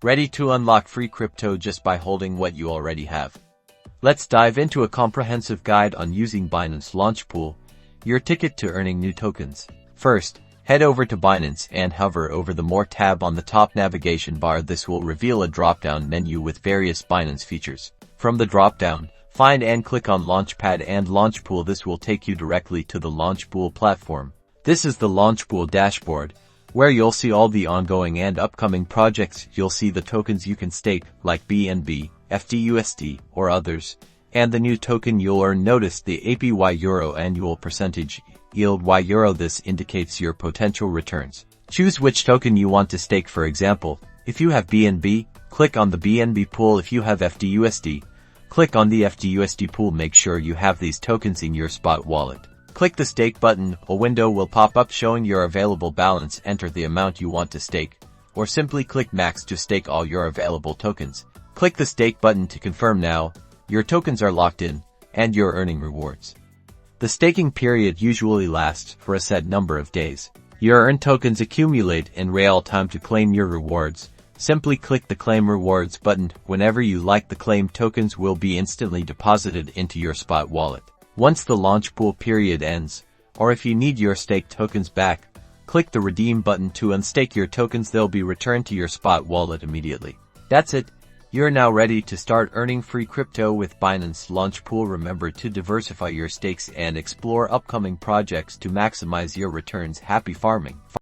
Ready to unlock free crypto just by holding what you already have. Let's dive into a comprehensive guide on using Binance Launchpool, your ticket to earning new tokens. First, head over to Binance and hover over the More tab on the top navigation bar. This will reveal a drop-down menu with various Binance features. From the drop-down, find and click on Launchpad and Launchpool. This will take you directly to the Launchpool platform. This is the Launchpool dashboard, where you'll see all the ongoing and upcoming projects. You'll see the tokens you can stake, like BNB, FTUSD, or others, and the new token you'll earn. Notice the APY Euro annual percentage yield Y Euro. This indicates your potential returns. Choose which token you want to stake. For example, if you have BNB, click on the BNB pool. If you have FTUSD, click on the FTUSD pool. Make sure you have these tokens in your spot wallet. Click the stake button. A window will pop up showing your available balance. Enter the amount you want to stake, or simply click max to stake all your available tokens. Click the stake button to confirm. Now, your tokens are locked in, and you're earning rewards. The staking period usually lasts for a set number of days. Your earned tokens accumulate in real time. To claim your rewards, simply click the Claim Rewards button. Whenever you like, the claimed tokens will be instantly deposited into your spot wallet. Once the Launchpool period ends, or if you need your staked tokens back, click the Redeem button to unstake your tokens. They'll be returned to your spot wallet immediately. That's it. You're now ready to start earning free crypto with Binance Launchpool. Remember to diversify your stakes and explore upcoming projects to maximize your returns. Happy farming!